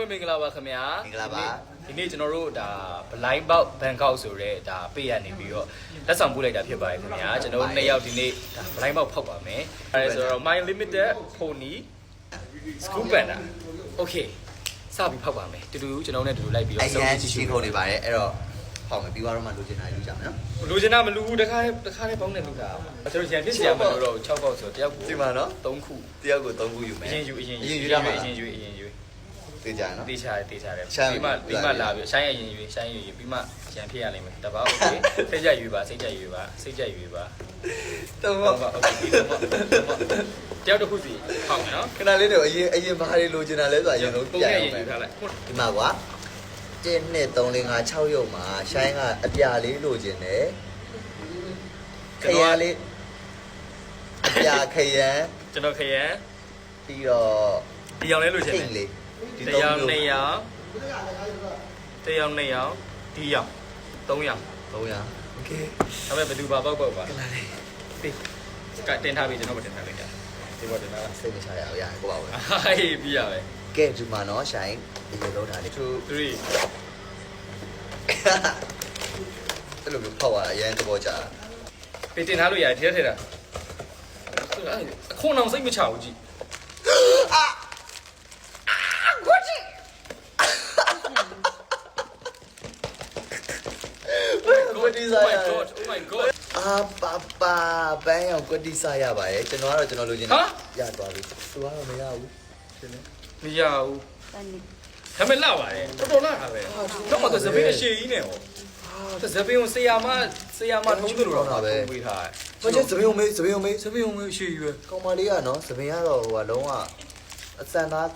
ပွင့်မင်္ဂလာပါခင်ဗျာ မင်္ဂလာပါ ဒီနေ့ကျွန်တော်တို့ဒါ blind box Bangkok ဆိုတဲ့ဒါပေးရနေပြီးတော့လက်ဆောင်ပို့လိုက်တာဖြစ်ပါတယ်ခင်ဗျာကျွန်တော်တို့နှစ်ယောက်ဒီနေ့ဒါ blind box ဖောက်ပါမယ်အဲဒါဆိုတော့ my limited pony scoop banner okay စပြီးဖောက်ပါမယ်တူတူကျွန်တော်နဲ့တူတူလိုက်ပြီးတော့ အရင်ရှိခုံနေပါတယ်အဲ့တော့ဟောင်းမယ်ပြီးတော့မှလိုချင်တာယူကြမယ်နော် လူချင်တာမလူဘူးတခါလေးပေါင်းနေလို့တာကျွန်တော်ရန်ဖြစ်စရာမလိုတော့6ပေါက်ဆိုတယောက်ကို ဒီမှာနော် 3ခု တယောက်ကို3ခုယူမယ် အရင်ယူ အရင်ယူရမှာ အရင်ယူသိကြနော် တေးချတယ်ပြီးမှလာပြီးဆိုင်းအရင်ယူပြီးမှရန်ဖြစ်ရလိမ့်မယ်တပါโอเคစိတ်ကြရွေးပါတော့ โอเคပြီးတော့တယောက်တစ်ခုစီဟောက်မယ်နော် ခဏလေးတော့အရင်ဘာတွေလိုချင်တာလဲဆိုတော့အရင်ဆုံး ပုံ ပြန် နဲ့ ရ ရ အောင် င် မယ် ယူထားလိုက် ဒီမှာကွာ1 2 3 4 5 6ရုပ်မှာရှိုင်းကအပြာလေးလိုချင်တယ်ခရမ်းလေးအပြာခရမ်း ကျွန်တော်ခရမ်း ပြီးတော့ ဒီအောင်လဲလို့ရှင် ထိတ်လေး တယောက်2ယောက်ဒီအောင်3ယောက် 300 okay ဒါပေမဲ့ဘယ်သူပါပေါက်ပါ ခဏလေး ကတင်ထားပြီကျွန်တော်မတင်ထားလိုက်တာဒီဘောတင်ထားလား စိတ်မချရအောင်ရတယ်ကိုပါပဲ ဟေးပြီးရပဲ ကဲဒီမှာနော်ရှိုင်းဒီလိုလုပ်တာလေ 2 3 အဲ့လိုမျိုးဖောက်ရတာအရင်သဘောကျတာ ပေးတင်ထားလို့ရတယ်ထဲတာအခုအောင်စိတ်မချဘူးကြည့် ကွက်တီစားရ oh my god အာပါဘန်းရောက်ကွက်တီစားရပါရဲ့ကျွန်တော်ကတော့ကျွန်တော်လိုချင်တာရသွားပြီသူကတော့မရဘူးရှင်းနေ မရဘူးဒါမဲ့လာပါတယ်တော်လာတာပဲတော့တော့ဇပင်းအရှိကြီးနဲ့ဟောဇပင်းကိုဆရာမထုံးတယ်လို့တော့ပေးထားတယ် မကျစပင်းုံမေးစပင်းုံမေး ဇပင်းကိုအရှိကြီးပဲ ကောင်မလေးကနော်စပင်းကတော့ဟိုကလုံးဝအစံသား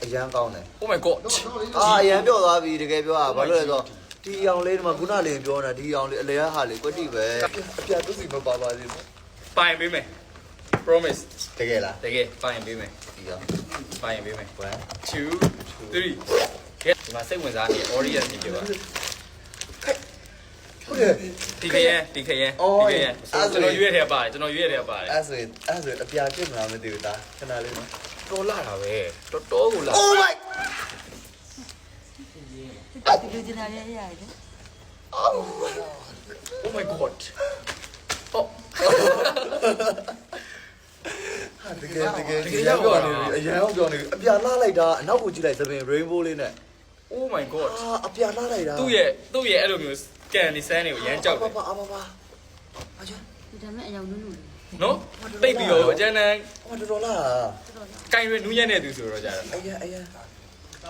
အရန်ကောင်းတယ် oh my god အာအရန်ပြော့သွားပြီတကယ်ပြောတာဘာလို့လဲဆိုတော့ဒီအောင်လေးဒီမှာခုနလေးပြောနေတာဒီအောင်လေးအလဲဟာလေးကွက်တီပဲအပြတ်သူစီမပါပါသေးဘူး ပိုင်ပေးမယ် promise တကယ်လား တကယ်ပိုင်ပေးမယ် ဒီရော ပိုင်ပေးမယ် 1 2 3ကဲဒီမှာစိတ်ဝင်စားနေ audience ကြီးပြောပါ ဟုတ်တယ် ဒီခရင်ကျွန်တော်ရွေးထဲပါတယ်အဲ့ဆိုအပြာပြစ်မလားမသိဘူးဒါခဏလေးနော် တော်လာတာပဲတော်ကိုလာ Oh my ဒီလိုချင်တာလည်းရတယ် oh my god 哦， ဟာတကယ်ရန်ပြောနေပြီအရန်ပြောနေပြီအပြာလှလိုက်တာအနောက်ကိုကြည့်လိုက်သပင် rainbow လေးနဲ့ oh my god အာအပြာလှလိုက်တာ သူ့ရဲ့အဲ့လိုမျိုး scan နေစမ်းတွေကိုရမ်းကြောက်တယ် ပါအချာ ဒါမဲ့အယောင်နုနု နော်တိတ်ပြီးတော့အကျန်းတန်း ဟောတော်လား ကင်ရနူးရက်နေသူဆိုတော့ကြာတယ် အရင်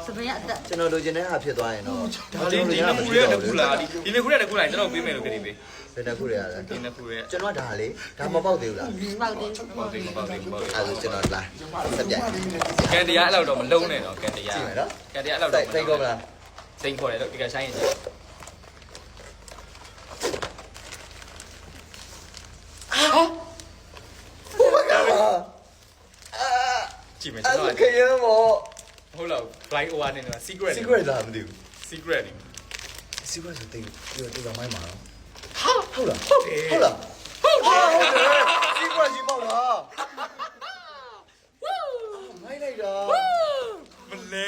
စပယ်ရအသက် ကျွန်တော်လိုချင်တဲ့ဟာဖြစ်သွားရင်တော့ ဒါလေးဒီနှစ်ခုရဲ့တစ်ခုလားဒီနှစ်ခုရဲ့တစ်ခုလားကျွန်တော်ပေးမယ်လို့ခရီးပေး ဘယ်နှခုတွေရလဲ ဒီနှစ်ခုရဲ့ ကျွန်တော်ဒါလေဒါမပေါက်သေးဘူးလား ပေါက်တယ် မဟုတ်ဘူး အဲ့ဒါကျွန်တော်လာဆက်ပြိုင် ကန်တရားအဲ့လောက်တော့မလုံးနဲ့တော့ကန်တရား ကြည့်မယ်နော် ကန်တရားအဲ့လောက်တော့ စိတ်ကောမလား စိတ်ခေါ်တယ်တော့ဒီကဆိုင်ရင်ကြည့် Oh my god ကြည့်မယ် အဲ့ ကျွန် ဒါ တော် ခရင်မော ဟုတ်လား blind over နေတယ် secret secret လားမသိဘူး secret နေ secret ဆိုတိတ်တိတ်မိုင်းမှာနော် ဟာ ဟုတ်လား ဟုတ်တယ် ဟုတ်လားဟုတ်တယ် secret ကြီးပေါ့လားမိုင်းလိုက်တာ မလဲ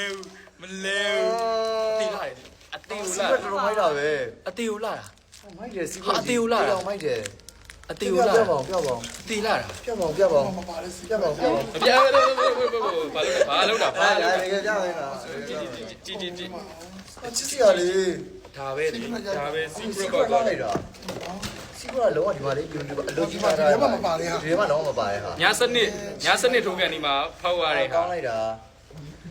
တီလာတယ်အသေးကိုလာ secret တော်မိုင်းတာပဲ အသေးကိုလာတာ မိုင်းတယ် secret ဟာအသေးကိုလာတာ မိုင်းတယ် အသေးကိုလာ ပြပါအောင် တီလာတာ ပြပါအောင်ပြပါအောင်မပါလဲပြပါအောင်ပြပါအောင် မပြဘာလို့တာဘာ အားရရကြမယ်နော် ကြည့် ချစ်စရာလေး ဒါပဲ secret က ပေါ့ လိုက်တာ secret လုံးဝဒီမှာလေးပြုံးပြအလုပ်ကြီးပါတာဒီမှာမပါလေဟာဒီမှာလုံးဝမပါရဲ့ဟာ ညာစနစ်ထိုးကန်ဒီမှာဖောက်ရတဲ့ဟာ ကောင်းလိုက်တာ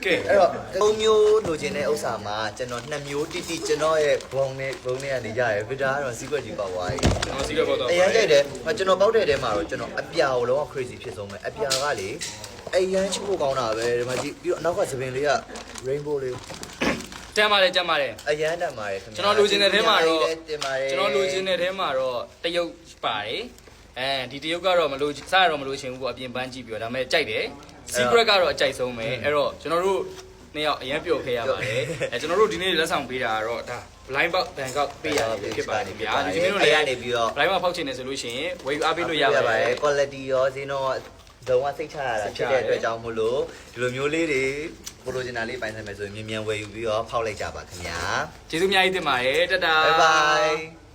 ကဲ အဲ့တော့၃မျိုးလိုချင်တဲ့ဥစ္စာမှာကျွန်တော်2မျိုးတိတိကျွန်တော်ရဲ့ဘုံနဲ့ကနေရတယ်ဗီတာကတော့ secret ကြီးပေါ့ဝါးကြီး ကျွန်တော် secret ပေါ့တော့ အရင်ကြိုက်တယ်ကျွန်တော်ပေါက်တဲ့တဲမှာတော့ကျွန်တော်အပြာကိုလုံးဝ crazy ဖြစ်ဆုံးပဲအပြာကလေအရန်ချစ်ဖို့ကောင်းတာပဲဒီမှာကြည့်ပြီးတော့အနောက်ကသပင်လေးက rainbow လေး တမ်းပါတယ် အရန်တန်ပါတယ်ခင်ဗျာ ကျွန်တော်လိုချင်တဲ့ထဲမှာတော့ တင်ပါတယ် ကျွန်တော်လိုချင်တဲ့ထဲမှာတော့တရုတ်ပါတယ်အဲဒီတရုတ်ကတော့မလို့စရတော့မလို့ချင်ဘူးပေါ့အပြင်ပန်းကြည့်ပြီးတော့ဒါပေမဲ့ကြိုက်တယ် secret ကတော့အကြိုက်ဆုံးပဲအဲ့တော့ကျွန်တော်တို့နှစ်ယောက်အရင်ပျော်ခဲ့ရပါတယ်ကျွန်တော်တို့ဒီနေ့လက်ဆောင်ပေးတာကတော့ဒါ blind box Bangkok ပေးရပြီဖြစ်ပါတယ်ဗျာဒီနေ့တို့လည်း နေပြီးတော့ blind box ဖောက်ချင်တယ်ဆိုလို့ရှိရင်ဝယ်ယူအားပေးလို့ရပါတယ် quality ရောဈေးနှုန်းလုံးဝစိတ်ချရတာဖြစ်တဲ့အတွက်ကြောင့်မို့လို့ဒီလိုမျိုးလေးတွေဝ ကိုလိုချင်တာလေးပိုင်ဆိုင်မယ်ဆိုရင်မြန်မြန်ဝယ်ယူပြီးတော့ဖောက်လိုက်ကြပါခင်ဗျာ ကျေးဇူးအများကြီးတင်ပါတယ်တတာ bye bye